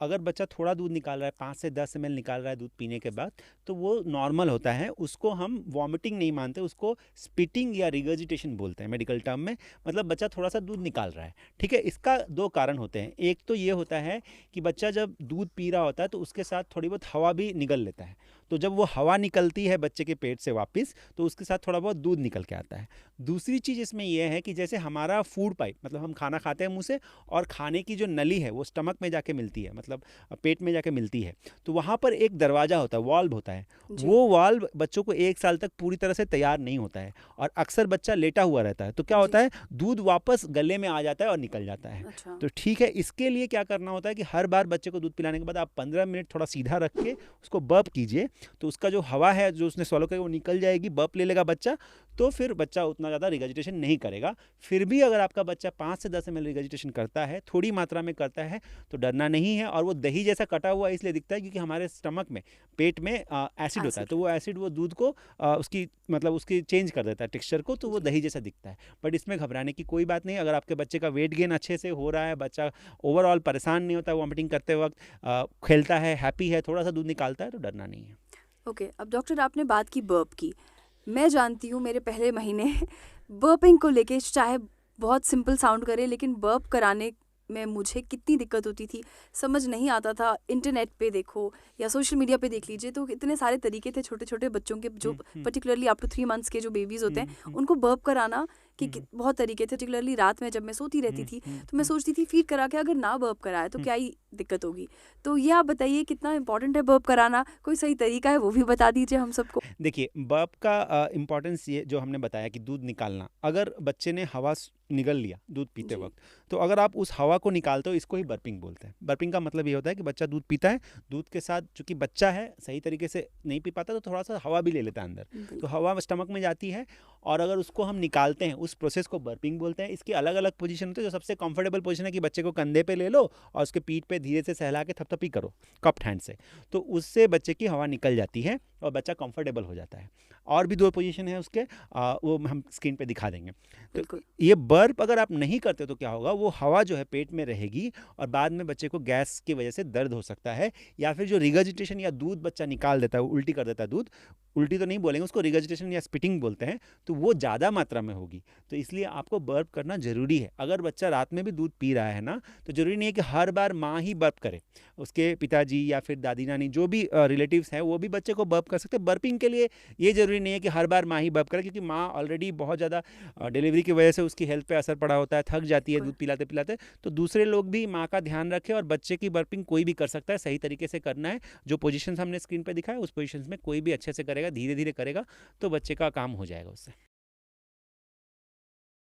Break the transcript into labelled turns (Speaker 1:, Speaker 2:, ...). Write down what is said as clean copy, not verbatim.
Speaker 1: अगर बच्चा थोड़ा दूध निकाल रहा है, 5 से 10 ml निकाल रहा है दूध पीने के बाद, तो वो नॉर्मल होता है। उसको हम वॉमिटिंग नहीं मानते, उसको स्पिटिंग या रिगर्जिटेशन बोलते हैं मेडिकल टर्म में। मतलब बच्चा थोड़ा सा दूध निकाल रहा है, ठीक है। इसका दो कारण होते हैं। एक तो ये होता है कि बच्चा जब दूध पी रहा होता है तो उसके साथ थोड़ी बहुत हवा भी निकल लेता है। तो जब वो हवा निकलती है बच्चे के पेट से वापस, तो उसके साथ थोड़ा बहुत दूध निकल के आता है। दूसरी चीज़ इसमें यह है कि जैसे हमारा फूड पाइप, मतलब हम खाना खाते हैं मुंह से, और खाने की जो नली है वो स्टमक में जाके मिलती है, मतलब पेट में जाके मिलती है। तो वहाँ पर एक दरवाज़ा होता है, वाल्व होता है।
Speaker 2: जी।
Speaker 1: वो वाल्व बच्चों को 1 साल तक पूरी तरह से तैयार नहीं होता है, और अक्सर बच्चा लेटा हुआ रहता है। तो क्या
Speaker 2: जी।
Speaker 1: होता है, दूध वापस गले में आ जाता है और निकल जाता है।
Speaker 2: अच्छा।
Speaker 1: तो ठीक है, इसके लिए क्या करना होता है कि हर बार बच्चे को दूध पिलाने के बाद आप 15 मिनट थोड़ा सीधा रख के उसको बर्प कीजिए। तो उसका जो हवा है जो उसने swallow करी वो निकल जाएगी, बर्प ले लेगा बच्चा। तो फिर बच्चा उतना ज़्यादा रिगर्जिटेशन नहीं करेगा। फिर भी अगर आपका बच्चा 5 से 10 ml रिगर्जिटेशन करता है, थोड़ी मात्रा में करता है, तो डरना नहीं है। और वो दही जैसा कटा हुआ इसलिए दिखता है क्योंकि हमारे स्टमक में, पेट में एसिड होता है।
Speaker 2: एसिड
Speaker 1: तो वो
Speaker 2: रहता
Speaker 1: एसिड वो दूध को उसकी मतलब उसकी चेंज कर देता है टेक्सचर को, तो
Speaker 2: है।
Speaker 1: वो
Speaker 2: जी।
Speaker 1: दही जैसा दिखता है। बट इसमें घबराने की कोई बात नहीं। अगर आपके बच्चे का वेट गेन अच्छे से हो रहा है, बच्चा ओवरऑल परेशान नहीं होता वॉमिटिंग करते वक्त, खेलता है, हैप्पी है, थोड़ा सा दूध निकालता है, तो डरना नहीं है।
Speaker 2: ओके, अब डॉक्टर आपने बात की बर्प की। मैं जानती हूँ मेरे पहले महीने बर्पिंग को लेके, चाहे बहुत सिंपल साउंड करे, लेकिन बर्प कराने में मुझे कितनी दिक्कत होती थी, समझ नहीं आता था। इंटरनेट पे देखो या सोशल मीडिया पे देख लीजिए, तो इतने सारे तरीके थे छोटे छोटे बच्चों के, जो
Speaker 1: हम्म।
Speaker 2: पर्टिकुलरली अप टू 3 मंथ्स के जो बेबीज़ होते हैं,
Speaker 1: हम्म।
Speaker 2: उनको बर्प कराना
Speaker 1: हम्म।
Speaker 2: बहुत तरीके थे। पर्टिकुलरली रात में जब मैं सोती रहती थी, तो मैं
Speaker 1: हम्म।
Speaker 2: सोचती थी फीड करा के अगर ना बर्प कराए तो
Speaker 1: हम्म।
Speaker 2: क्या ही दिक्कत होगी। तो ये आप बताइए कितना इंपॉर्टेंट है बर्प कराना, कोई सही तरीका है वो भी बता दीजिए हम सबको।
Speaker 1: देखिए, बर्प का इम्पोर्टेंस ये जो हमने बताया कि दूध निकालना, अगर बच्चे ने हवा निगल लिया दूध पीते
Speaker 2: जी।
Speaker 1: वक्त, तो अगर आप उस हवा को निकालते हो, इसको ही बर्पिंग बोलते हैं। बर्पिंग का मतलब ये होता है कि बच्चा दूध पीता है, दूध के साथ चूंकि बच्चा है सही तरीके से नहीं पी पाता, तो थोड़ा सा हवा भी ले लेता है अंदर। तो
Speaker 2: बिल्कुल।
Speaker 1: हवा स्टमक में जाती है, और अगर उसको हम निकालते हैं, उस प्रोसेस को बर्पिंग बोलते हैं। इसकी अलग अलग पोजीशन होती है। जो सबसे कंफर्टेबल पोजीशन है कि बच्चे को कंधे पे ले लो और उसके पीठ पे धीरे से सहला के थपथपी करो कप्ड हैंड से, तो उससे बच्चे की हवा निकल जाती है और बच्चा कंफर्टेबल हो जाता है। और भी 2 पोजीशन है उसके, वो हम स्क्रीन पे दिखा देंगे। तो
Speaker 2: बिल्कुल।
Speaker 1: ये बर्प अगर आप नहीं करते तो क्या होगा, वो हवा जो है पेट में रहेगी, और बाद में बच्चे को गैस की वजह से दर्द हो सकता है। या फिर जो रिगर्जिटेशन या दूध बच्चा निकाल देता है, वो उल्टी कर देता है दूध, उल्टी तो नहीं बोलेंगे उसको, रिगर्जिटेशन या स्पिटिंग बोलते हैं, तो वो ज़्यादा मात्रा में होगी। तो इसलिए आपको बर्प करना ज़रूरी है। अगर बच्चा रात में भी दूध पी रहा है ना, तो ज़रूरी नहीं है कि हर बार माँ ही बर्प करे। उसके पिताजी या फिर दादी नानी जो भी रिलेटिव्स हैं, वो भी बच्चे को बर्प कर सकते हैं। बर्पिंग के लिए ये ज़रूरी नहीं है कि हर बार माँ ही बर्प करे, क्योंकि माँ ऑलरेडी बहुत ज़्यादा डिलीवरी की वजह से उसकी हेल्थ पे असर पड़ा होता है, थक जाती है
Speaker 2: बिल्कुल।
Speaker 1: दूध पिलाते पिलाते। तो दूसरे लोग भी माँ का ध्यान रखें, और बच्चे की बर्पिंग कोई भी कर सकता है, सही तरीके से करना है। जो पोजीशंस हमने स्क्रीन पे दिखाया, उस पोजीशंस में कोई भी अच्छे से करेगा, धीरे धीरे करेगा, तो बच्चे का काम हो जाएगा उससे।